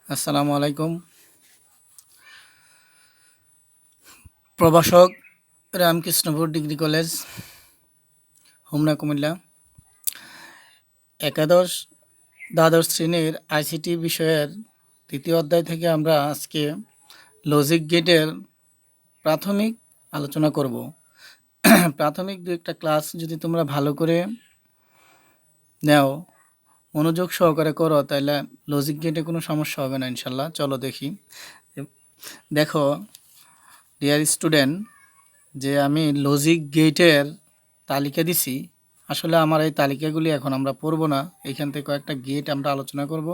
আসসালামু আলাইকুম। প্রভাষক রামকৃষ্ণপুর ডিগ্রি কলেজ, হোমনা, কুমিল্লা। একাদশ দ্বাদশ শ্রেণীর আইসিটি বিষয়ের তৃতীয় অধ্যায় থেকে আমরা আজকে লজিক গেটের প্রাথমিক আলোচনা করব। প্রাথমিক দু একটা ক্লাস যদি তোমরা ভালো করে নেও, মনোযোগ সহকারে করো, তাহলে লজিক গেটে কোনো সমস্যা হবে না ইনশাল্লাহ। চলো দেখি। দেখো ডিয়ার স্টুডেন্ট, যে আমি লজিক গেটের তালিকা দিছি। আসলে আমার এই তালিকাগুলি এখন আমরা পড়ব না, এইখান থেকে কয়েকটা গেট আমরা আলোচনা করব।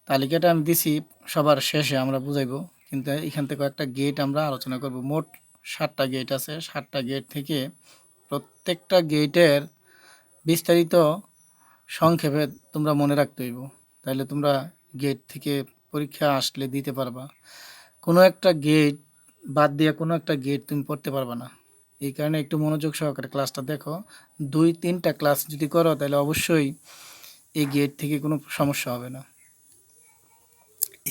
তালিকাটা আমি দিছি সবার শেষে আমরা বুঝাইব, কিন্তু এখান থেকে কয়েকটা গেট আমরা আলোচনা করব। মোট 7টা গেট আছে। 7টা গেট থেকে প্রত্যেকটা গেটের বিস্তারিত সংক্ষেপে তোমরা মনে রাখতে হইব, তাহলে তোমরা গেট থেকে পরীক্ষা আসলে দিতে পারবা। কোনো একটা গেট বাদ দিয়ে কোনো একটা গেট তুমি পড়তে পারবে না। এই কারণে একটু মনোযোগ সহকারে ক্লাসটা দেখো। 2-3টা ক্লাস যদি করো তাহলে অবশ্যই এই গেট থেকে কোনো সমস্যা হবে না।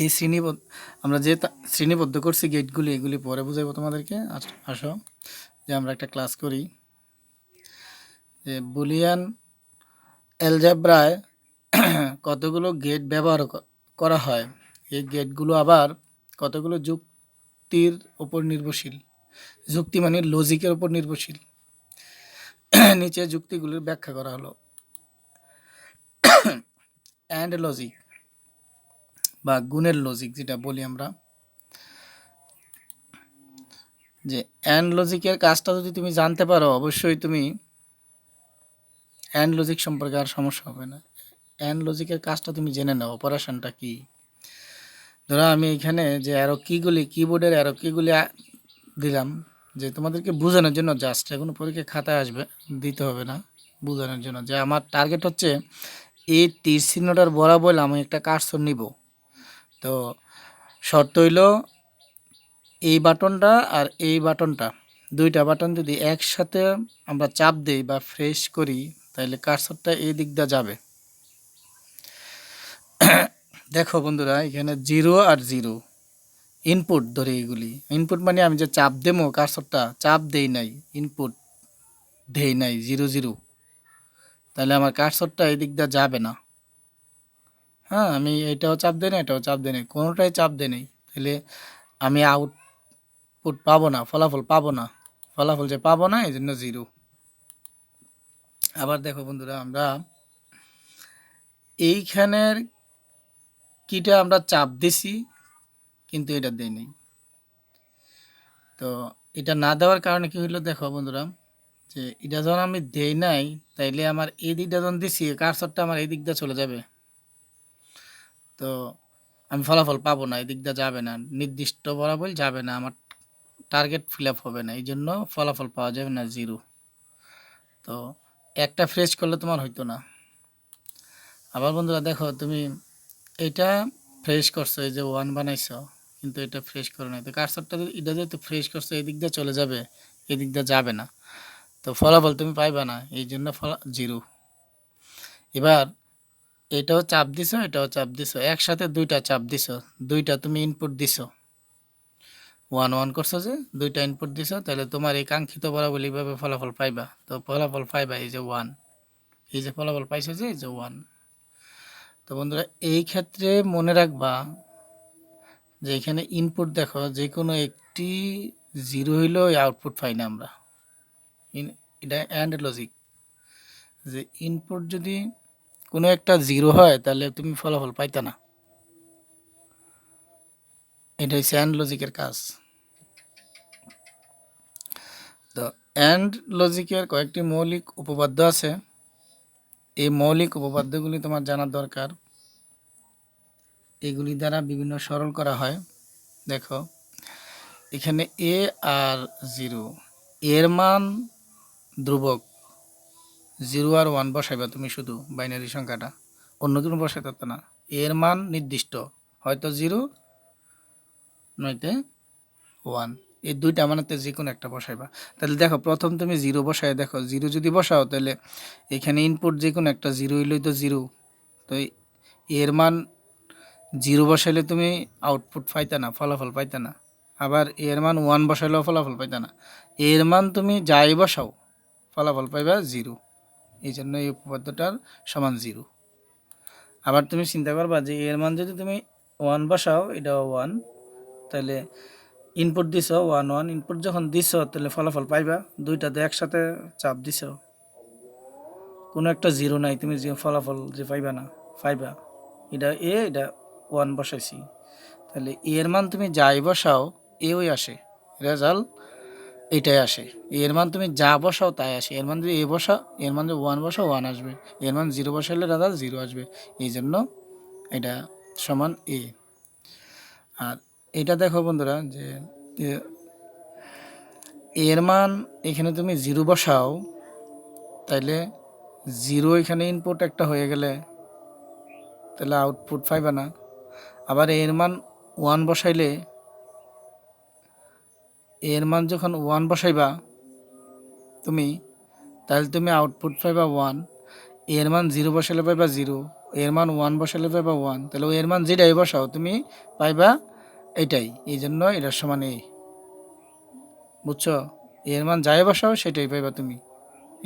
এই আমরা যে শ্রেণীবদ্ধ করছি গেটগুলি, এগুলি পরে বুঝাইবো তোমাদেরকে। আসো যে আমরা একটা ক্লাস করি, যে বুলিয়ান অ্যালজেব্রায় কতগুলো গেট ব্যবহার করা হয়। এই গেটগুলো আবার কতগুলো যুক্তির ওপর নির্ভরশীল। যুক্তি মানে লজিকের উপর নির্ভরশীল। নিচে যুক্তিগুলির ব্যাখ্যা করা হলো। অ্যান্ড লজিক বা গুণের লজিক যেটা বলি আমরা, যে অ্যান্ড লজিকের কাজটা যদি তুমি জানতে পারো, অবশ্যই তুমি অ্যান্ড লজিক সম্পর্কে আর সমস্যা হবে না। অ্যান্ড লজিকের কাজটা তুমি জেনে নাও, অপারেশনটা কি। ধরো আমি এখানে যে কিবোর্ডের অ্যারো কিগুলি দিলাম, যে তোমাদেরকে বোঝানোর জন্য, জাস্ট কোনো পরীক্ষা খাতায় আসবে, দিতে হবে না, বোঝানোর জন্য। যে আমার টার্গেট হচ্ছে এই তীর চিহ্নটার বরাবর আমি একটা কার্সর নিব। তো শর্ত হইল এই বাটনটা আর এই বাটনটা, দুইটা বাটন যদি একসাথে আমরা চাপ দেই বা ফ্রেশ করি, তাহলে কার্সরটা এই দিক দিয়ে যাবে। দেখো বন্ধুরা, এখানে 0 আর 0 ইনপুট ধরে, এগুলি ইনপুট মানে আমি যে চাপ দেবো, কার্সরটা চাপ দেই নাই, ইনপুট দেই নাই 0 0, তাহলে আমার কার্সরটা এই দিক দিয়ে যাবে না। হ্যাঁ, আমি এটাও চাপ দিই না, এটাও চাপ দিই না, কোনোটাই চাপ দিই নাই, তাহলে আমি আউটপুট পাবো না, ফলাফল পাবো না। ফলাফল যে পাবো না, এই জন্য 0। আবার দেখো বন্ধুরা, আমরা এইখানের কিটা আমরা চাপ দিছি, কিন্তু এটা দেই নাই। তো এটা না দেওয়ার কারণে কি হইলো, দেখো বন্ধুরা, যে এটা যখন আমি দেই নাই, তাইলে আমার এই দিকটা যখন দিছি, কার্সরটা আমার এই দিকটা চলে যাবে। তো আমি ফলাফল পাবো না, এই দিকটা যাবে না, নির্দিষ্ট বরাবর যাবে না, আমার টার্গেট ফিল আপ হবে না, এই জন্য ফলাফল পাওয়া যাবে না 0। তো একটা ফ্রেশ করলে তোমার হইতো না। আবার বন্ধুরা দেখো, তুমি এটা ফ্রেশ করছো, এই যে 1 বানাইছো, কিন্তু এটা ফ্রেশ করো না। তো কার্সরটা এটা যেহেতু ফ্রেশ করছো, এই দিক দিয়ে চলে যাবে, এই দিক দিয়ে যাবে না, তো ফলাফল তুমি পাইবা না, এই জন্য 0। এবার এটাও চাপ দিছো, এটাও চাপ দিছো, একসাথে দুইটা চাপ দিছো, দুইটা তুমি ইনপুট দিছো, 1 1 করছো, যে দুইটা ইনপুট দিছো, তাহলে তোমার এই কাঙ্ক্ষিত বরাবর এইভাবে ফলাফল পাইবা। তো ফলাফল পাইবা এই যে 1, এই যে ফলাফল পাইছো, যে এই যে 1। তো বন্ধুরা, এই ক্ষেত্রে মনে রাখবা যে এখানে ইনপুট দেখো, যে কোনো একটি 0 হইলেও আউটপুট পাই না আমরা। এটা অ্যান্ড লজিক, যে ইনপুট যদি কোনো একটা 0 হয়, তাহলে তুমি ফলাফল পাইতা না। এটা হচ্ছে অ্যান্ড লজিকের কাজ। তো অ্যান্ড লজিকের কয়েকটি মৌলিক উপপাদ্য আছে। এই মৌলিক উপপাদ্যগুলি তোমার জানার দরকার। এগুলি দ্বারা বিভিন্ন সরল করা হয়। দেখো এখানে এ আর 0, এর মান ধ্রুবক, 0 আর 1 বসাইবা তুমি, শুধু বাইনারি সংখ্যাটা, অন্য কোনো বসাইতে পারতো না। এর মান নির্দিষ্ট, হয়তো 0 নয়তো 1, এই দুইটা মানেতে যে কোনো একটা বসাইবা। তাহলে দেখো, প্রথম তুমি 0 বসাই দেখো, 0 যদি বসাও, তাহলে এখানে ইনপুট যে কোনো একটা 0 হইলেই তো 0। তো এর মান 0 বসাইলে তুমি আউটপুট পাইতা না, ফলাফল পাইতা না। আবার এর মান 1 বসাইলেও ফলাফল পাইতা না। এর মান তুমি যাই বসাও ফলাফল পাইবা 0। এই জন্য এই উপপাদ্যটার সমান 0। আবার তুমি চিন্তা করবা যে এর মান যদি তুমি 1 বসাও, এটাও 1, তাহলে ইনপুট দিছ 1 1, ইনপুট যখন দিছ তাহলে ফলাফল পাইবা। দুইটাতে একসাথে চাপ দিছ, কোনো একটা 0 নাই, তুমি যে ফলাফল যে পাইবা না, পাইবা এটা এটা 1 বসাইছি, তাহলে এর মান তুমি যাই বসাও ওই আসে, রেজাল্ট এটাই আসে। এর মান তুমি যা বসাও তাই আসে। এর মান যদি বসাও, এর মান যদি 1 বসাও 1 আসবে, এর মান 0 বসাইলে রেজাল্ট 0 আসবে। এই জন্য এটা সমান আর এটা দেখো বন্ধুরা যে এর মান এখানে তুমি 0 বসাও, তাইলে 0 এখানে ইনপুট একটা হয়ে গেলে তাহলে আউটপুট পাইবা না। আবার এর মান 1 বসাইলে, এর মান যখন 1 বসাইবা তুমি, তাহলে তুমি আউটপুট পাইবা 1। এর মান 0 বসাইলে পাইবা 0, এর মান 1 বসাইলে পাইবা 1, তাহলে এর মান যেটাই বসাও তুমি পাইবা এটাই। এই জন্য এটার সমান বুঝছো? এর মান যাই বসাও সেটাই পাইবা তুমি,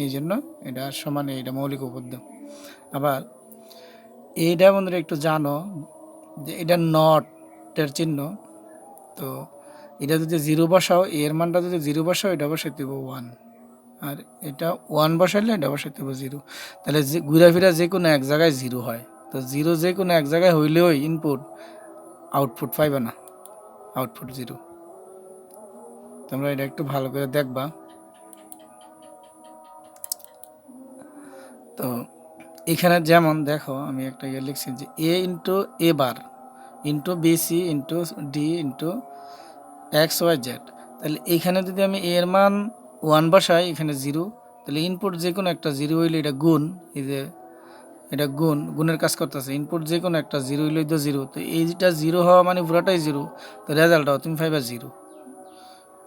এই জন্য এটা সমান এটা মৌলিক উপপাদ্য। আবার এইটা বন্ধুরা একটু জানো যে এটা নটের চিহ্ন, তো এটা যদি 0 বসাও, এর মানটা যদি 0 বসাও এটা বসাইতে হবে 1, আর এটা 1 বসাইলে এটা বসাইতে হবে 0। তাহলে যে ঘুরাফিরা যে কোনো এক জায়গায় 0 হয়, তো 0 যে কোনো এক জায়গায় হইলেও ইনপুট আউটপুট পাইবে না, আউটপুট 0। তোমরা এটা একটু ভালো করে দেখবা। তো এখানে যেমন দেখো আমি একটা লিখছি যে a into A bar into BC into D into x Y Z. তাহলে এইখানে যদি আমি এর মান 1 বসাই, এখানে 0, তাহলে ইনপুট যে কোনো একটা 0 হইলে এটা গুণ, এই যে এটা গুণের কাজ করতেছে। ইনপুট যে কোনো একটা 0 হইলে তো 0, তো এইটা 0 হওয়া মানে পুরোটাই 0, তো রেজাল্টটাও তুমি পাইবা 0,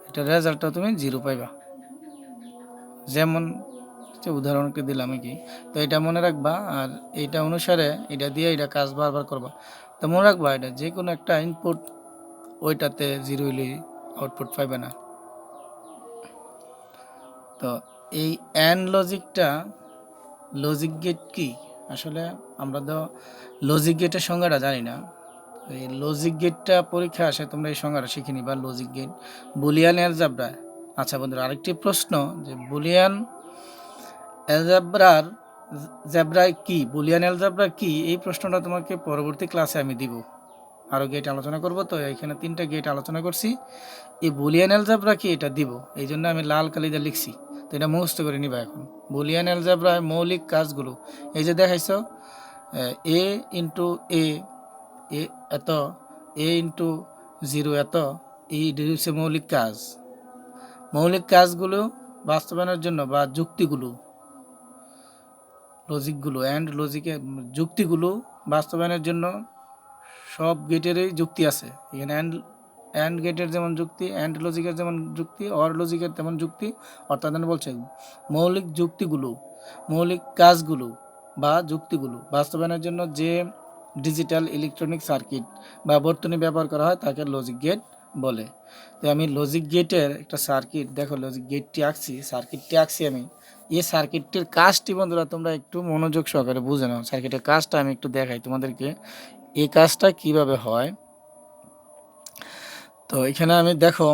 এটা রেজাল্টটাও তুমি 0 পাইবা। যেমন উদাহরণকে দিলাম কি, তো এটা মনে রাখবা। আর এইটা অনুসারে এটা দিয়ে এটা কাজ বারবার করবা। তো মনে রাখবা এটা যে কোনো একটা ইনপুট ওইটাতে 0 হইলে আউটপুট পাইবে না। তো এই অ্যান্ড লজিকটা, লজিক গেট কি, আসলে আমরা তো লজিক গেটের সংজ্ঞাটা জানি না। এই লজিক গেটটা পরীক্ষা আসে, তোমরা এই সংজ্ঞাটা শিখে নিবা। Logic gate Boolean algebra. আচ্ছা বন্ধুরা, আরেকটি প্রশ্ন যে বুলিয়ান অ্যালজেব্রা কি, বুলিয়ান অ্যালজেব্রা কি, এই প্রশ্নটা তোমাকে পরবর্তী ক্লাসে আমি দিব। আরও গেট আলোচনা করব, তো এখানে 3টা গেট আলোচনা করছি। এই বুলিয়ান অ্যালজেব্রা কি এটা দিব, এই জন্য আমি লাল কালিতে লিখছি। তো এটা মুখস্থ করে নিবা এখন। বুলিয়ান অ্যালজেব্রার মৌলিক কাজগুলো এই যে দেখাইছ, এ ইন্টু এ এত, এ ইন্টু 0 এত, এই হচ্ছে মৌলিক কাজ। মৌলিক কাজগুলো বাস্তবায়নের জন্য বা যুক্তিগুলো, লজিকগুলো অ্যান্ড লজিকের যুক্তিগুলো বাস্তবায়নের জন্য সব গেটেরই যুক্তি আছে এখানে। অ্যান্ড গেটের যেমন যুক্তি, অ্যান্ড লজিকের যেমন যুক্তি, অর লজিকের তেমন যুক্তি। অর্থাৎ বলছে মৌলিক যুক্তিগুলো, মৌলিক কাজগুলো বা যুক্তিগুলো বাস্তবায়নের জন্য যে ডিজিটাল ইলেকট্রনিক সার্কিট বা বর্তনী ব্যবহার করা হয় তাকে লজিক গেট বলে। তো আমি লজিক গেটের একটা সার্কিট, দেখো লজিক গেটটি আঁকছি, সার্কিটটি আঁকছি আমি। এই সার্কিটটির কাজটি বন্ধুরা তোমরা একটু মনোযোগ সহকারে বুঝে নাও। সার্কিটের কাজটা আমি একটু দেখাই তোমাদেরকে, এই কাজটা কিভাবে হয়। তো এখানে আমি দেখো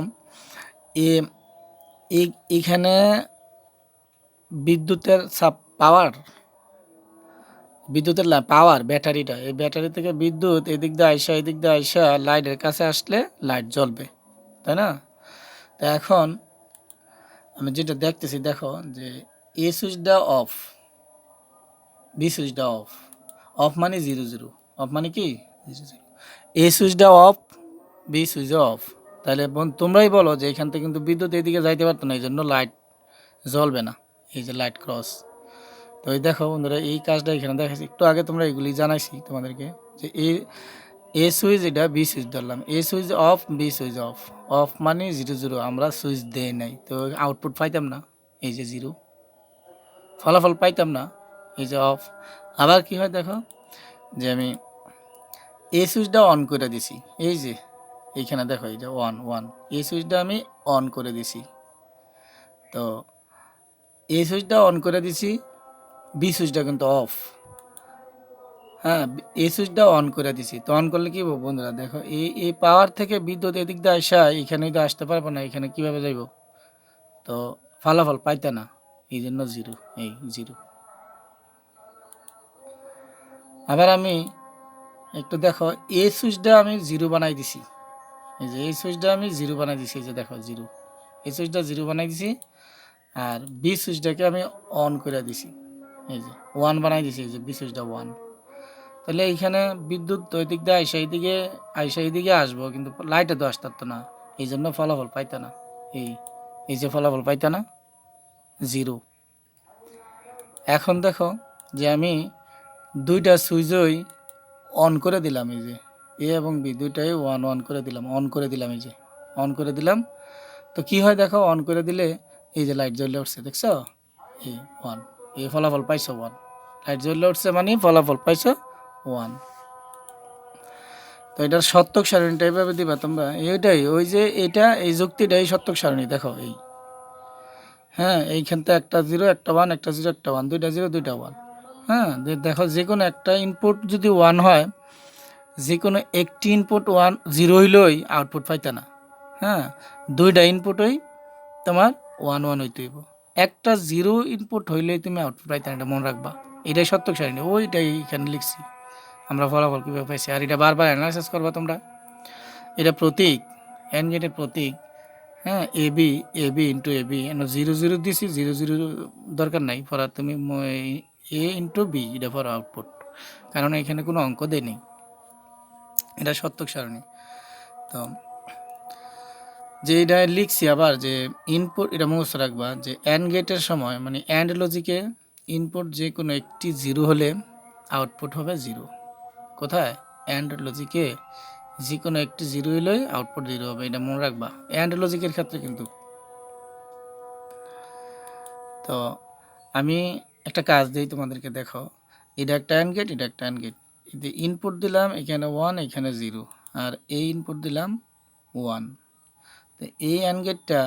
এখানে বিদ্যুতের পাওয়ার ব্যাটারিটা, এই ব্যাটারি থেকে বিদ্যুৎ এদিক দিয়ে আইসা লাইটের কাছে আসলে লাইট জ্বলবে, তাই না? তো এখন আমি যেটা দেখতেছি, দেখো যে এ সুইচটা অফ, বি সুইচটা অফ। অফ মানে 0 0, অফ মানে কি 0 0। এ সুইচটা অফ, বি সুইচ অফ। তাহলে তোমরাই বলো যে এখান থেকে কিন্তু বিদ্যুৎ এদিকে যাইতে পারতো না, এই জন্য লাইট জ্বলবে না। এই যে লাইট ক্রস। তো এই দেখো বন্ধুরা, এই কাজটা এখানে দেখাচ্ছি। একটু আগে তোমরা এগুলি জানাইছি তোমাদেরকে যে এ সুইচ, এটা বি সুইচ ধরলাম। A switch off, B switch off. Off মানে 0 0, আমরা সুইচ দেই নাই, তো আউটপুট পাইতাম না, এই যে 0, ফলাফল পাইতাম না, এই যে অফ। আবার কি হয় দেখো যে আমি এই সুইচটা অন করে দিছি, এই যে এইখানে দেখো এই যে ওয়ান ওয়ান, এই সুইচটা আমি অন করে দিছি। তো এই সুইচটা অন করে দিছি, বি সুইচটা কিন্তু অফ। হ্যাঁ, এই সুইচটা অন করে দিছি। তো অন করলে কি হবে বন্ধুরা, দেখো এই পাওয়ার থেকে বিদ্যুৎ এদিক দিয়ে আসা এখানে তো আসতে পারবো না, এখানে কিভাবে যাইব? তো ফলাফল পাইতে না, এই জন্য জিরো, এই জিরো। আবার আমি একটু দেখো, এই সুইচটা আমি জিরো বানাই দিছি, এই যে এই সুইচটা আমি জিরো বানাই দিছি, এই যে দেখো জিরো, এই সুইচটা জিরো বানাই দিছি। আর বি সুইচটাকে আমি অন করে দিছি, এই যে ওয়ান বানাই দিছি, এই যে বি সুইচটা ওয়ান। তাহলে এইখানে বিদ্যুৎ ওই দিক দিয়ে আইসা এইদিকে আসবো, কিন্তু লাইটে তো আসতে পারতো না, এই জন্য ফলাফল পাইতো না। এই এই যে ফলাফল পাইতো না, জিরো। এখন দেখো যে আমি দুইটা সুইচই অন করে দিলাম, এই যে এ এবং বি দুইটাই ওয়ান ওয়ান করে দিলাম, অন করে দিলাম, এই যে অন করে দিলাম। তো কি হয় দেখো, অন করে দিলে এই যে লাইট জ্বলে উঠছে, দেখছো? এই ওয়ান, এই ফলাফল পাইছো ওয়ান, লাইট জ্বলে উঠছে মানে ফলাফল পাইছো ওয়ান। তো এটার সত্যক সারণীটা এইভাবে দিবা তোমরা, এইটাই ওই যে এটা এই যুক্তিটাই সত্যক সারণী। দেখো এই, হ্যাঁ, এইখানটা একটা জিরো একটা ওয়ান, একটা জিরো একটা ওয়ান, দুইটা জিরো দুইটা ওয়ান। হ্যাঁ, দেখো যে কোনো একটা ইনপুট যদি ওয়ান হয়, যে কোনো একটি ইনপুট ওয়ান জিরো হইলেই আউটপুট পাইতে না। হ্যাঁ, দুইটা ইনপুটই তোমার ওয়ান ওয়ান হইতে হইব, একটা জিরো ইনপুট হইলেই তুমি আউটপুট পাইতে না, এটা মনে রাখবা। এটাই সত্যক সারণী, ওইটাই এখানে লিখছি আমরা ফলাফল কীভাবে পাইছি। আর এটা বারবার অ্যানালাইসিস করবা তোমরা। এটা প্রতীক, এন গেটের প্রতীক। হ্যাঁ, A B into A B, zero zero দিছি, জিরো জিরো দরকার নাই পড়া, তুমি এ ইন্টু বি এটা পড়া আউটপুট, কারণ এখানে কোনো অঙ্ক দেয়নি, এটা সত্যক সারণী। তো যে এটা লিখছি আবার, যে ইনপুট এটা মুখস্থ রাখবা, যে অ্যান্ড গেটের সময় মানে অ্যান্ড লজিকে ইনপুট যে কোনো একটি জিরো হলে আউটপুট হবে জিরো। কোথায়? অ্যান্ড লজিকে যে কোনো একটি জিরো হলেই আউটপুট জিরো হবে, এটা মনে রাখবা অ্যান্ড লজিকের ক্ষেত্রে কিন্তু। তো আমি একটা কাজ দিই তোমাদেরকে, দেখো এটা একটা অ্যান্ড গেট, এটা একটা অ্যান্ড গেট। ইনপুট দিলাম এখানে ওয়ান, এখানে জিরো, আর এই ইনপুট দিলাম ওয়ান। তো এই অ্যান্ড গেটটা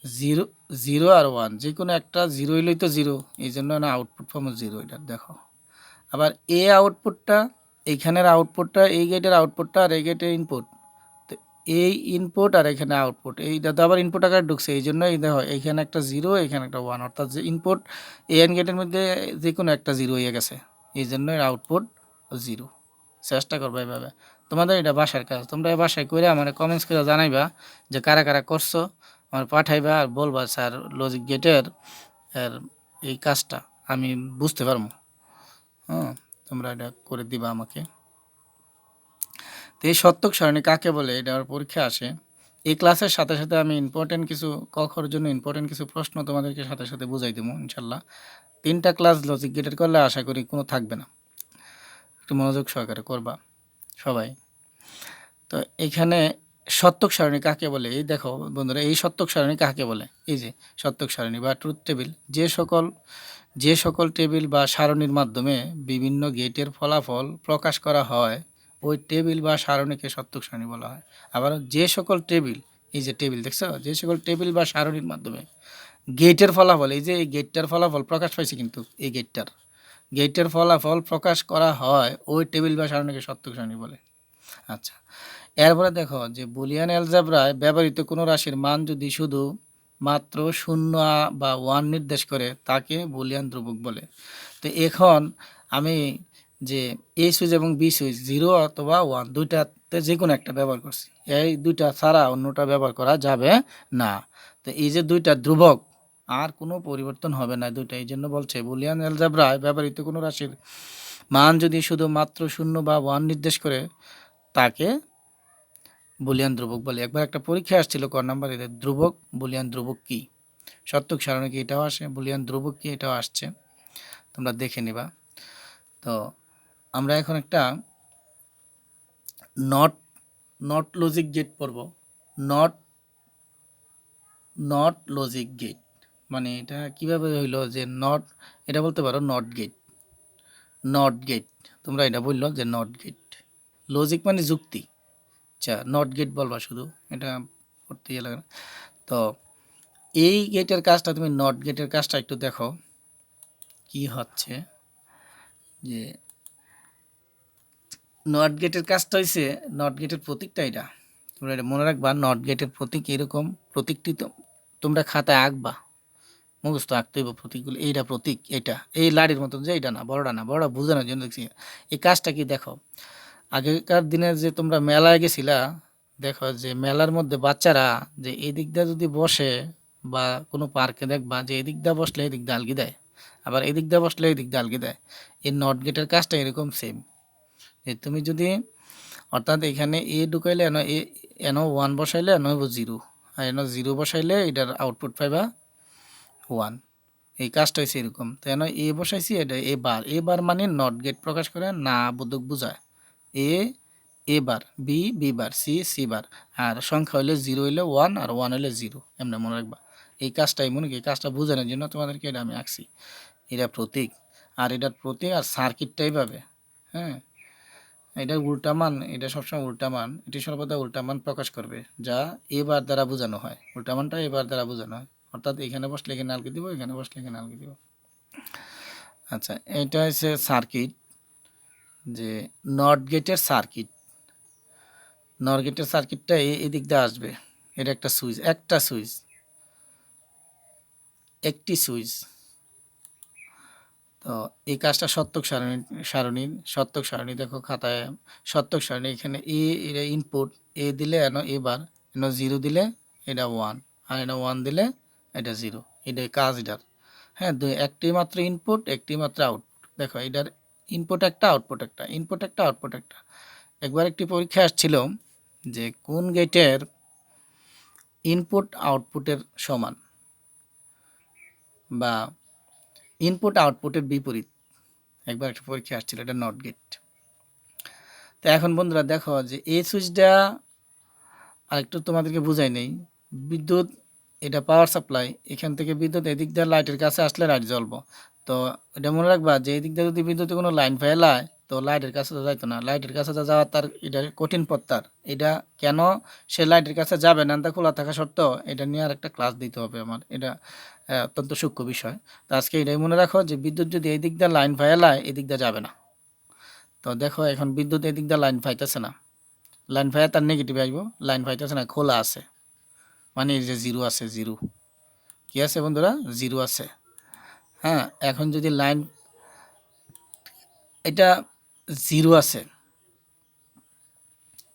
জিরো, জিরো আর ওয়ান যে কোনো একটা জিরো হইলেই তো জিরো, এই জন্য না আউটপুট পাবো জিরো। এটা দেখো আবার এ আউটপুটটা, এইখানের আউটপুটটা, এই গেটের আউটপুটটা আর এই গেটের ইনপুট, তো এই ইনপুট আর এখানে আউটপুট, এইটা তো আবার ইনপুট আকারে ঢুকছে, এই জন্য এই দেখো এইখানে একটা জিরো, এখানে একটা ওয়ান, অর্থাৎ যে ইনপুট এ এন গেটের মধ্যে যে কোনো একটা জিরো হয়ে গেছে, এই জন্য এর আউটপুট জিরো। চেষ্টা করবো এইভাবে, তোমাদের এটা বাসার কাজ, তোমরা এই বাসায় করে আমার কমেন্টস করে জানাইবা যে কারা কারা করছো, আমার পাঠাইবা আর বলবা স্যার লজিক গেটের এর এই কাজটা আমি বুঝতে পারবো। হ্যাঁ, তোমরা এটা করে দিবা আমাকে। তো এই সত্যক সারণী কাকে বলে, এটা আমার পরীক্ষা আসে। এই ক্লাসের সাথে সাথে আমি ইম্পর্টেন্ট কিছু কখর জন্য ইম্পর্টেন্ট কিছু প্রশ্ন তোমাদেরকে সাথে সাথে বুঝাই দেবো ইনশাল্লাহ। 3টা ক্লাস লজিক গেটের করলে আশা করি কোনো থাকবে না, একটু মনোযোগ সহকারে করবা সবাই। তো এখানে সত্যক সারণী কাকে বলে, এই দেখো বন্ধুরা, এই সত্যক সারণী কাকে বলে, এই যে সত্যক সারণী বা ট্রুথ টেবিল, যে সকল টেবিল বা সারণীর মাধ্যমে বিভিন্ন গেটের ফলাফল প্রকাশ করা হয়, ওই টেবিল বা সারণীকে সত্যক সারণী বলা হয়। আবার যে সকল টেবিল, এই যে টেবিল দেখছো, যে সকল টেবিল বা সারণীর মাধ্যমে গেটের ফলাফল, এই যে এই গেটটার ফলাফল প্রকাশ পাইছে, কিন্তু এই গেটের ফলাফল প্রকাশ করা হয়, ওই টেবিল বা সারণীকে সত্যক সারণী বলে। আচ্ছা, এরপরে দেখো যে বুলিয়ান অ্যালজেব্রায় ব্যবহৃত কোনো রাশির মান যদি শুধু মাত্র শূন্য বা ওয়ান নির্দেশ করে, তাকে বুলিয়ান ধ্রুবক বলে। তো এখন আমি যে এ সুইচ এবং বি সুইচ জিরো অথবা ওয়ান দুইটাতে যে কোনো একটা ব্যবহার করছি, এই দুইটা ছাড়া অন্যটা ব্যবহার করা যাবে না। তো এই যে দুইটা ধ্রুবক, আর কোনো পরিবর্তন হবে না দুইটা, এই জন্য বলছে বুলিয়ান অ্যালজেব্রায় ব্যবহৃত কোনো রাশির মান যদি শুধু মাত্র শূন্য বা ওয়ান নির্দেশ করে, তাকে বুলিয়ান ধ্রুবক বলে। একবার একটা পরীক্ষা আসছিল ক নাম্বার, এদের ধ্রুবক বুলিয়ান ধ্রুবক কি, সত্যক সারণী কি এটাও আসে, বুলিয়ান ধ্রুবক কি এটাও আসছে, তোমরা দেখে নিবা। তো আমরা এখন একটা নট নট লজিক গেট পড়ব। নট নট লজিক গেট মানে এটা কিভাবে হইলো, যে নট, এটা বলতে পারো নট গেট, নট গেট, তোমরা এটা বললো যে নট গেট। লজিক মানে যুক্তি। আচ্ছা, নট গেট বলবা শুধু, এটা পড়তে ইয়ে লাগে না। তো এই গেটের কাজটা, তুমি নট গেটের কাজটা একটু দেখো কি হচ্ছে। যে নট গেটের কাজটা হয়েছে, নট গেটের প্রতীকটা এটা তোমরা এটা মনে রাখবা। নট গেটের প্রতীক এরকম, প্রতীকটি তো তোমরা খাতায় আঁকবা, মুখস্থ আঁকতে হইব প্রতীকগুলো। এইটা প্রতীক, এটা এই লাড়ির মতন, যে এইটা না, বড়টা না, বড়টা বোঝানোর জন্য দেখছি। এই কাজটা কি দেখো, আগেকার দিনে যে তোমরা মেলায় গেছিলা, দেখো যে মেলার মধ্যে বাচ্চারা যে এই দিক দিয়ে যদি বসে, বা কোনো পার্কে দেখবা যে এদিক দিয়ে বসলে এদিক দিয়ে আলগি দেয়, আবার এদিক দিয়ে বসলে এদিক দিয়ে আলগি দেয়। এই নট গেটের কাজটা এরকম সেম। যে তুমি যদি, অর্থাৎ এখানে এ ঢুকাইলে এনো ওয়ান বসাইলে এনো হইব জিরো, আর এনো জিরো বসাইলে এটার আউটপুট পাইবা ওয়ান। এই কাজটা হয়েছে এরকম। তো এনো এ বসাইছি, এটা এ বার মানে নট গেট প্রকাশ করে, না বোধক বোঝায়। এ বার, বি বার, সি বার, আর সংখ্যা হইলে জিরো হইলে ওয়ান, আর ওয়ান হইলে জিরো, এমনি মনে রাখবা। এই কাজটাই মনে কি, এই কাজটা বোঝানোর জন্য তোমাদেরকে এটা আমি আঁকছি। এটা প্রতীক, আর এটার প্রতীক আর সার্কিটটাই পাবে। হ্যাঁ, এটা উল্টা মান, এটা সবসময় উল্টা মান, এটি সর্বদা উল্টা মান প্রকাশ করবে, যা এবার দ্বারা বোঝানো হয়। উল্টা মানটা এবার দ্বারা বোঝানো হয়, অর্থাৎ এখানে বসলে এখানে আলগি দিব, এখানে বসলে এখানে আলগি দিব। আচ্ছা, এটা হচ্ছে সার্কিট, যে নট গেটের সার্কিট। নট গেটের সার্কিটটা এদিক দিয়ে আসবে। এটা একটা সুইচ, একটি সুইচ। তো এই কাজটা সত্যক সারণী দেখো খাতায়, সত্যক সারণী। এখানে এটা ইনপুট, এ দিলে এনো এবার, এনো জিরো দিলে এটা ওয়ান, আর এটা ওয়ান দিলে এটা জিরো। এটাই কাজ এটার। হ্যাঁ, একটি মাত্র ইনপুট, একটি মাত্র আউটপুট। দেখো এটার ইনপুট একটা, আউটপুট একটা, ইনপুট একটা, আউটপুট একটা। একবার একটি পরীক্ষা আসছিল যে কোন গেটের ইনপুট আউটপুটের সমান, বা ইনপুট আউটপুটের বিপরীত। একবার একটা পরীক্ষা আসছিল, এটা নট গেট। তো এখন বন্ধুরা দেখো যে এই সুইচটা আরেকটু তোমাদেরকে বুঝাই নেই। বিদ্যুৎ, এটা পাওয়ার সাপ্লাই, এখান থেকে বিদ্যুৎ এদিক দিয়ে লাইটের কাছে আসলে লাইট জ্বলবো। তো এটা মনে রাখবা যে এদিক দিয়ে যদি বিদ্যুতে কোনো লাইন ফেলায়, তো লাইটের কাছে তো যাইতো না। লাইটের কাছে তো যাওয়ার তার এটা কঠিন পথ তার। এটা কেন সে লাইটের কাছে যাবে না, তা খোলা থাকা সত্ত্বেও, এটা নিয়ে আর একটা ক্লাস দিতে হবে আমার। এটা অত্যন্ত সূক্ষ্ম বিষয়। তো আজকে এটাই মনে রাখো যে বিদ্যুৎ যদি এই দিক দিয়ে লাইন ফেলায়, এদিক দিয়ে যাবে না। তো দেখো এখন বিদ্যুৎ এদিক দিয়ে লাইন পাইতেছে না, লাইন ফাইয়া তার নেগেটিভ আসব, লাইন পাইতেছে না, খোলা আছে, মানে এই যে জিরো আছে, জিরো কি আছে বন্ধুরা, জিরো আছে। হ্যাঁ, এখন যদি লাইন, এটা জিরো আছে।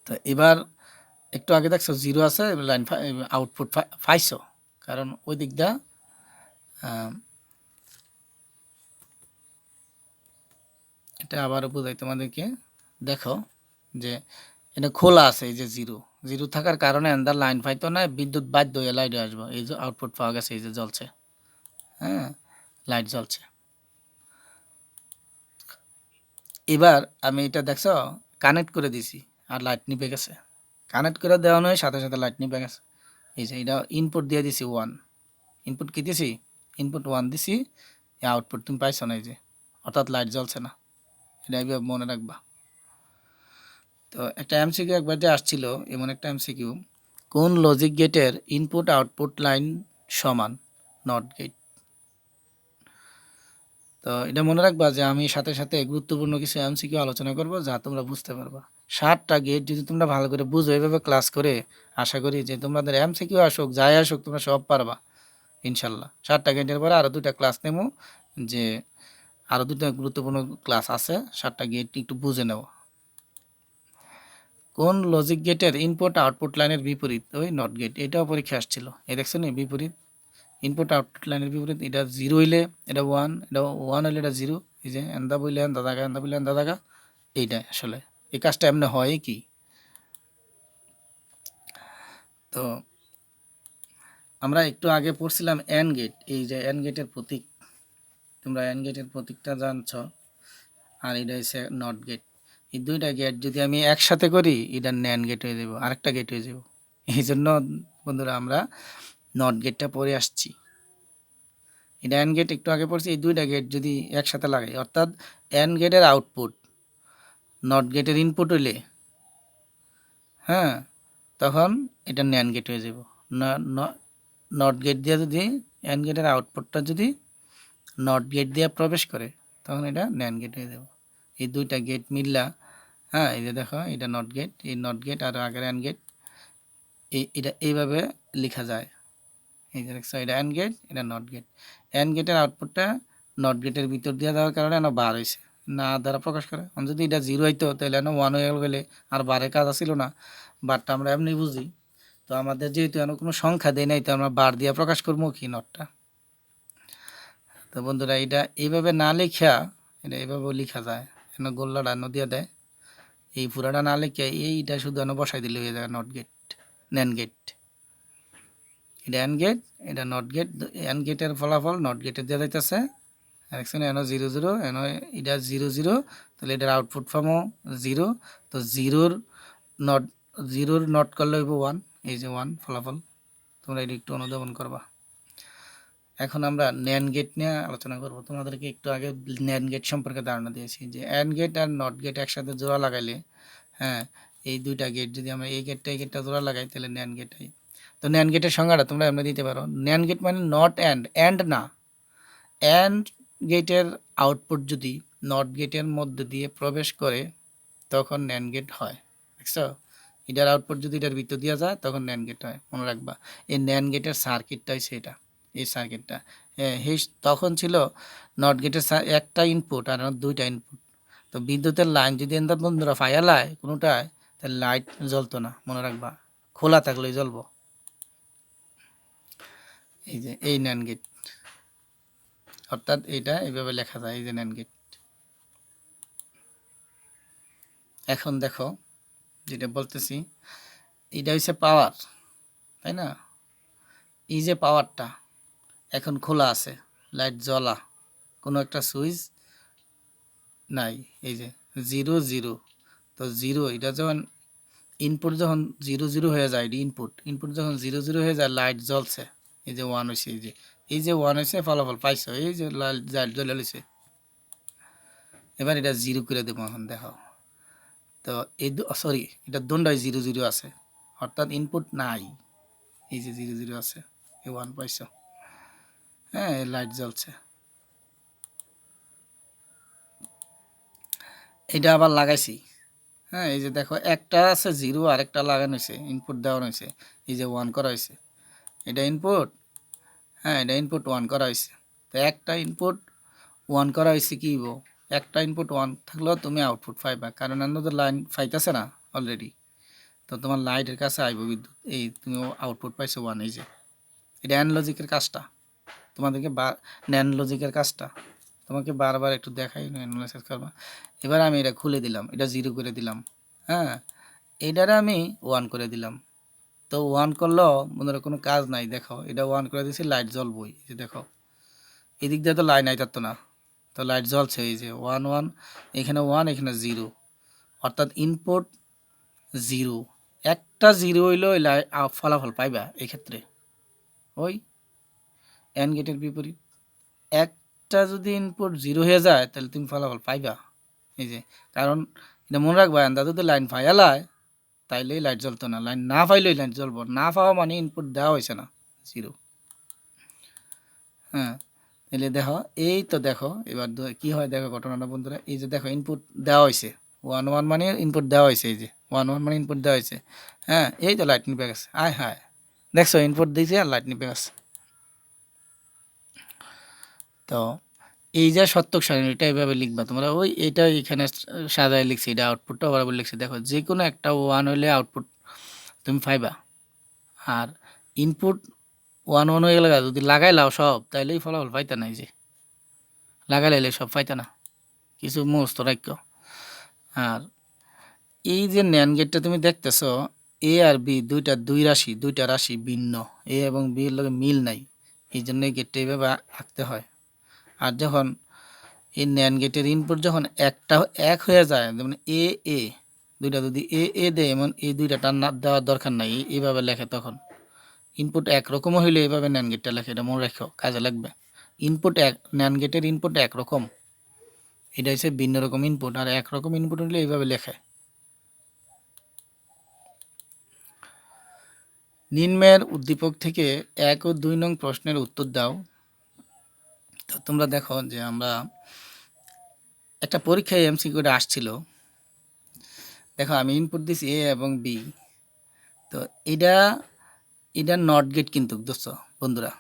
তো এবার একটু আগে দেখছো জিরো আছে, লাইন আউটপুট পাইছো, কারণ ওই দিকটা এটা আবারও বোঝাই তোমাদেরকে। দেখো যে এটা খোলা আছে, এই যে জিরো, জিরো থাকার কারণে এন্দার লাইন পাইতো না, বিদ্যুৎ বাধ্য হয়ে লাইটে আসবো। এই যে আউটপুট পাওয়া গেছে, এই যে জ্বলছে। হ্যাঁ, লাইট জ্বলছে। এবার আমি এটা দেখছো কানেক্ট করে দিছি, আর লাইট নিভে গেছে। কানেক্ট করে দেওয়ানো হয়, সাথে সাথে লাইট নিভে গেছে। এই যে এটা ইনপুট দিয়ে দিছি ওয়ান, ইনপুট কি দিছি, ইনপুট ওয়ান দিছি, আউটপুট তুমি পাইছো না, এই যে, অর্থাৎ লাইট জ্বলছে না। এটা এইভাবে মনে রাখবা। তো একটা এমসিকিউ একবার যে আসছিল, এমন একটা এমসিকিউ, কোন লজিক গেটের ইনপুট আউটপুট লাইন সমান, নট গেট। তো এটা মনে রাখবা যে আমি সাথে সাথে গুরুত্বপূর্ণ কিছু এমসিকিউ আলোচনা করব, যা তোমরা বুঝতে পারবা। 7টা গেট যদি তোমরা ভালো করে বুঝো এভাবে ক্লাস করে, আশা করি যে তোমাদের এমসিকিউ আসুক, যাই আসুক, তোমরা সব পারবা ইনশাল্লাহ। 7টা গেটের পরে আরও 2টা ক্লাস নেব, যে আরও 2টা গুরুত্বপূর্ণ ক্লাস আছে। 7টা গেট একটু বুঝে নেব। কোন লজিক গেটের ইনপুট আউটপুট লাইনের বিপরীত, ওই নট গেট। এটাও পরীক্ষা আসছিল, এই দেখছো নি, বিপরীত, ইনপুট আউটপুট লাইনের বিপরীত। এটা জিরো হইলে এটা ওয়ান, এটা ওয়ান হইলে এটা জিরো। এই যে এন্দা বইলে এন্দা দাগা, এন্দা বইলে এন্দা দাগা। এইটা আসলে এই কাজটা এমনি হয় কি। তো আমরা একটু আগে পড়ছিলাম এন গেট, এই যে এন গেটের প্রতীক, তোমরা এন গেটের প্রতীকটা জানছ। আর এটা হচ্ছে নট গেট। এই 2টা গেট যদি আমি একসাথে করি, এটা ন্যান গেট হয়ে যাব, আরেকটা গেট হয়ে যাব। এই জন্য বন্ধুরা আমরা নট গেটটা পরে আসছি। এটা অ্যান্ড গেট একটু আগে পড়ছি। এই 2টা গেট যদি একসাথে লাগাই, অর্থাৎ অ্যান্ড গেটের আউটপুট নট গেটের ইনপুট হইলে হ্যাঁ, তখন এটা ন্যান্ড গেট হয়ে যাব। নট গেট দিয়ে যদি অ্যান্ড গেটের আউটপুটটা যদি নট গেট দিয়ে প্রবেশ করে তখন এটা ন্যান্ড গেট হয়ে যাব। এই দুইটা গেট মিললা, হ্যাঁ এই যে দেখো এটা নট গেট, এই নট গেট আর আগের অ্যান্ড গেট, এটা এইভাবে লেখা যায়। এই যে দেখছো এটা অ্যান্ড গেট, এটা নট গেট। অ্যান্ড গেটের আউটপুটটা নট গেটের ভিতর দিয়ে দেওয়ার কারণে না বার হয়েছে, না দ্বারা প্রকাশ করে। যদি এটা জিরো হইতো তাহলে না ওয়ান হয়ে গেলে আর বারে কাজ আসছিল না, বারটা আমরা এমনি বুঝি। তো আমাদের যেহেতু এমন কোনো সংখ্যা দেয় নাই, তো আমরা বার দিয়ে প্রকাশ করবো কি নটটা। তো বন্ধুরা এটা এইভাবে না লেখা, এটা এইভাবেও লেখা যায়, এন গোল্লাটা নদিয়া দেয়, এই পুরাটা না লেখা এইটা শুধু এনে বসাই দিলে হয়ে যায় নট গেট, ন্যান্ড গেট। এটা অ্যান্ড গেট, এটা নট গেট। অ্যান্ড গেটের ফলাফল নট গেটের দেওয়া যাইতেছে, দেখছেন এনো 0 0, এনো এটা 0 0, তাহলে এটার আউটপুট ফর্মও 0। তো নট জিরোর নট করলে হইব 1, এই যে 1 ফলাফল। তোমরা এটা একটু অনুধাবন করবা। এখন আমরা ন্যান্ড গেট নিয়ে আলোচনা করব। তোমাদেরকে একটু আগে ন্যান্ড গেট সম্পর্কে ধারণা দিয়েছি যে and get are not get একসাথে জোড়া লাগাইলে, হ্যাঁ এই দুইটা গেট যদি আমরা এই গেটটা জোড়া লাগাই তাহলে ন্যান্ড গেট হয়। তো ন্যান্ড গেটের সংজ্ঞাটা তোমরা এমনি দিতে পারো, ন্যান্ড গেট মানে নট অ্যান্ড না, অ্যান্ড গেটের আউটপুট যদি নট গেটের মধ্যে দিয়ে প্রবেশ করে তখন ন্যান্ড গেট হয়। দেখছো, এটার আউটপুট যদি এটার ভিতর দেওয়া যায় তখন ন্যান্ড গেট হয়। মনে রাখবা এই ন্যান্ড গেটের সার্কিটটাই সেটা, এই সার্কিটটা তখন ছিল নট গেটের একটা ইনপুট আর দুইটা ইনপুট। তো বিদ্যুতের লাইন যদি এনটা বন্ধুরা ফায়ালায় কোনোটায়, তাহলে লাইট জ্বলতো না, মনে রাখবা, খোলা থাকলেই জ্বলবো। এই যে এই ন্যান্ড গেট, অর্থাৎ এটা এইভাবে লেখা যায়, এই যে ন্যান্ড গেট। এখন দেখো যেটা বলতেছি, এটা হচ্ছে পাওয়ার, তাই না? এই যে পাওয়ারটা এখন খোলা আছে, লাইট জ্বলা, কোনো একটা সুইচ নাই, এই যে 0 0। তো 0 এটা যখন ইনপুট যখন 0 0 হয়ে যায়, ইনপুট যখন 0 0 হয়ে যায় লাইট জ্বলছে, এই যে 1 হয়েছে, এই যে 1 হয়েছে ফলাফল পাইছো, এই যে লাইট জ্বলে গেছে। এবার এটা 0 করে দেবো। এখন দেখো তো এই সরি এটা দুটাই 0 0 আছে, অর্থাৎ ইনপুট নাই, এই যে 0 0 আছে, এই 1 পাইছো, হ্যাঁ লাইট জ্বলছে। এটা আবার লাগাইছি, হ্যাঁ এই যে দেখো একটা আছে 0 আর একটা লাগানো হয়েছে, ইনপুট দেওয়া হয়েছে, এই যে 1 করা হয়েছে, এটা ইনপুট, হ্যাঁ এটা ইনপুট 1 করা হয়েছে। তো একটা ইনপুট 1 করা হয়েছে কি হইব, একটা ইনপুট 1 থাকলেও তুমি আউটপুট পাইবা, কারণ আমাদের লাইন পাইতেছে না অলরেডি। তো তোমার লাইটের কাছে আইব বিদ্যুৎ, এই তুমি আউটপুট পাইছো 1, এই যে এটা অ্যান্ড লজিকের কাজটা, তোমাদেরকে ন্যান্ড লজিকের কাজটা তোমাকে বারবার একটু দেখাই, অ্যানালাইসিস করবা। এবার আমি এটা খুলে দিলাম, এটা 0 করে দিলাম, হ্যাঁ এইটারে আমি 1 করে দিলাম। তো 1 করলেও মনে কোনো কাজ নাই, দেখো এটা 1 করে দিয়েছি, লাইট জ্বলবই, এই যে দেখো এদিক দিয়ে তো লাইন আইতারতো না, তো লাইট জ্বলছে, এই যে 1 1, এখানে 1 এখানে 0, অর্থাৎ ইনপুট 0, একটা 0 হইলেও লাইট ফলাফল পাইবা। এক্ষেত্রে ওই অ্যান্ড গেটের বিপরীত, একটা যদি ইনপুট 0 হয়ে যায় তাহলে তুমি ফলাফল পাইবা, এই যে, কারণ এটা মনে রাখবা আন্দা যদি লাইন ফাইলায় তাইলেই লাইট জ্বলতো না, লাইন না পাইলেই লাইট জ্বলবো, না পাওয়া মানে ইনপুট দেওয়া হয়েছে না, 0। হ্যাঁ তাহলে দেখো এই তো দেখো এবার কি হয় দেখো ঘটনাটা বন্ধুরা, এই যে দেখো ইনপুট দেওয়া হয়েছে 1 1 মানে ইনপুট দেওয়া হয়েছে, এই যে 1 1 মানে ইনপুট দেওয়া হয়েছে, হ্যাঁ এই তো লাইট নিভে গেছে, আয় হায় দেখছো ইনপুট দিয়েছে আর লাইট নিভে গেছে। তো এই যে সত্যক সারণী এটা এইভাবে লিখবা তোমরা, ওই এটা এখানে সাজায় লিখছি, এটা আউটপুটটা বরাবর লিখছি। দেখো যে কোনো একটা 1 হলে আউটপুট তুমি পাইবা, আর ইনপুট 1 1 হয়ে গেলে যদি লাগাই লাও সব তাইলেই ফলাফল পাইতা না, এই যে লাগাই লাইলে সব পাইতা না, কিছু মুখস্থ রাখো। আর এই যে ন্যান গেটটা তুমি দেখতেছো, এ আর বি দুইটা রাশি ভিন্ন, এ এবং বি এর লগে মিল নাই, এই জন্য এই গেটটা এইভাবে আঁকতে হয়। আর যখন এই ন্যান গেটের ইনপুট যখন একটা এক হয়ে যায়, যেমন এ দুইটা যদি এ দেয়, এমন এই দুইটা টান না দেওয়ার দরকার নাই, এইভাবে লেখে, তখন ইনপুট একরকম হইলে এইভাবে ন্যান গেটটা লেখে, এটা মনে রাখো, কাজে লাগবে। ইনপুট ন্যান গেটের ইনপুট একরকম, এটা হচ্ছে ভিন্ন রকম ইনপুট, আর একরকম ইনপুট হলে এইভাবে লেখে। নিম্নের উদ্দীপক থেকে 1 ও 2 নং প্রশ্নের উত্তর দাও। তো তোমরা দেখো যে আমরা একটা পরীক্ষায় এমসিকিউটা আসছিল। দেখো আমি ইনপুট দিছি এ এবং বি। তো এটা নট গেট কিন্তু দোস্ত বন্ধুরা,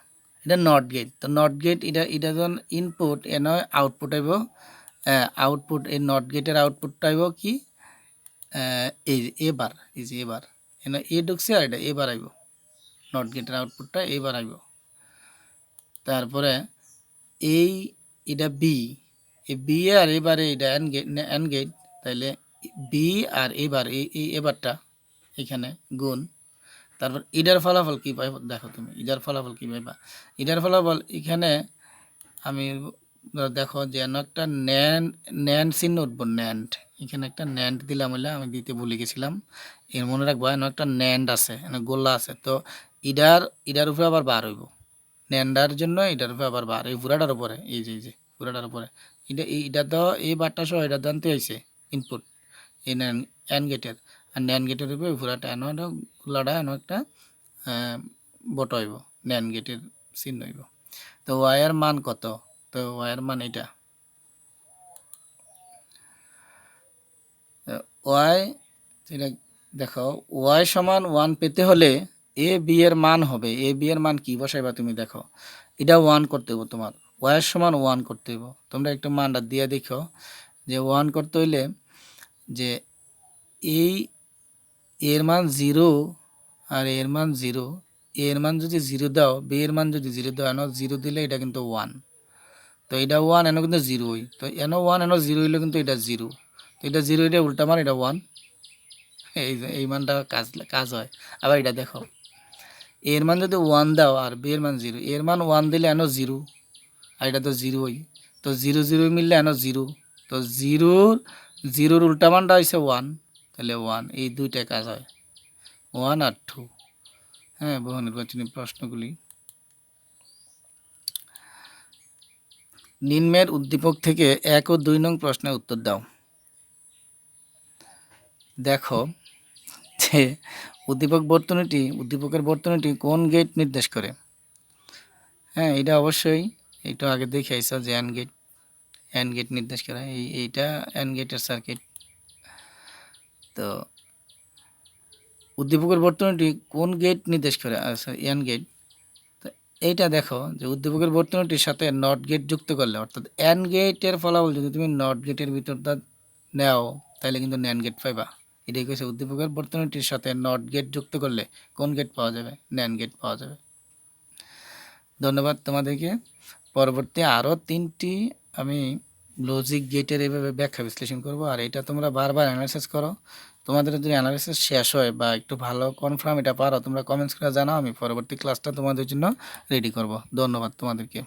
এটা নট গেট। তো নট গেট এটা যখন ইনপুট এন আউটপুট আইব, আউটপুট এই নট গেটের আউটপুটটা আইব কি এই যে এবার, এই যে এবার এন এ ঢুকছে আর এটা এবার আইব, নট গেটের আউটপুটটা এবার আইব। তারপরে এই এটা বি, এই বি আর এবারে এটা এন গেট, তাইলে বি আর এবার এই এবারটা এখানে গুণ। তারপর ইডার ফলাফল কী পাই দেখো তুমি, ইডার ফলাফল কী পাইবা। ইডার ফলাফল এখানে আমি দেখো যে একটা ন্যান্ড চিহ্ন উঠবো, ন্যান্ড। এখানে একটা ন্যান্ড দিলাম, হইলে আমি দিতে ভুলে গেছিলাম, এর মনে রাখবো একটা ন্যান্ড আছে, গোল্লা আছে। তো ইডার উপরে আবার বার হইব, ন্যান্ডার জন্য এটার উপরে আবার বার, এই পুরাটার উপরে, এই যে পুরাটার উপরে এটা তো এই বারটা সহ এটা দানতে হয়েছে ইনপুট এই অ্যান্ড গেটের। আর ন্যান্ড গেটের উপরে পুরাটা এনো একটা গোলাটা এনো একটা বট হইব, ন্যান্ড গেটের চিহ্ন হইব। তো ওয়াইয়ের মান কত? তো ওয়াইয়ের মান এটা, ওয়াই এটা দেখো, ওয়াই সমান 1 পেতে হলে এ বি এর মান হবে, এ বি এর মান কি বসাইবা তুমি দেখো, এটা 1 করতে হইব, তোমার ওয়াইয়ের সমান 1 করতে হইব। তোমরা একটু মানটা দিয়ে দেখো যে 1 করতে হইলে যে এই এর মান 0 আর এর মান 0, এর মান যদি 0 দাও, বি এর মান যদি 0 দাও, এনো 0 দিলে এটা কিন্তু 1। তো এটা 1 এনো কিন্তু 0 হই, তো এনো 1 এনো 0 হইলে কিন্তু এটা 0। তো এটা 0, এটা উল্টা মান, এটা 1। এই মানটা কাজ হয়। আবার এটা দেখো, এর মান যদি 1 দাও আর বি এর মান 0, এর মান 1 দিলে এনো 0 আর এটা তো 0 হই, তো 0 0 মিললে এনো 0। তো 0 উল্টা মানটা হয়েছে 1, তাহলে 1, এই দুইটা কাজ হয়, 1 আর 2। হ্যাঁ, বহু নির্বাচনী প্রশ্নগুলি। নিম্নের উদ্দীপক থেকে 1 ও 2 নং প্রশ্নের উত্তর দাও। দেখো যে উদ্দীপকের বর্তনীটি কোন গেট নির্দেশ করে। হ্যাঁ, এটা অবশ্যই একটু আগে দেখে আইসো যে অ্যান্ড গেট নির্দেশ করে, এইটা অ্যান্ড গেটের সার্কিট। তো উদ্দীপকের বর্তনীটি কোন গেট নির্দেশ করে, অ্যান্ড গেট। তো এইটা দেখো যে উদ্দীপকের বর্তনীটির সাথে নট গেট যুক্ত করলে, অর্থাৎ অ্যান্ড গেটের ফলাফল যদি তুমি নট গেটের ভিতরটা নেও, তাহলে কিন্তু ন্যান্ড গেট পাইবা। এটাই কইছে উদ্দীপকের বর্তনীটির সাথে নট গেট যুক্ত করলে কোন গেট পাওয়া যাবে, ন্যান্ড গেট পাওয়া যাবে। ধন্যবাদ তোমাদেরকে। পরবর্তী আরও 3টি আমি লজিক গেটের এইভাবে ব্যাখ্যা বিশ্লেষণ করব, আর এটা তোমরা বারবার অ্যানালাইসিস করো। তোমাদের যদি অ্যানালাইসিস শেষ হয় বা একটু ভালো কনফার্ম এটা পারো, তোমরা কমেন্টস করে জানাও, আমি পরবর্তী ক্লাসটা তোমাদের জন্য রেডি করব। ধন্যবাদ তোমাদেরকে।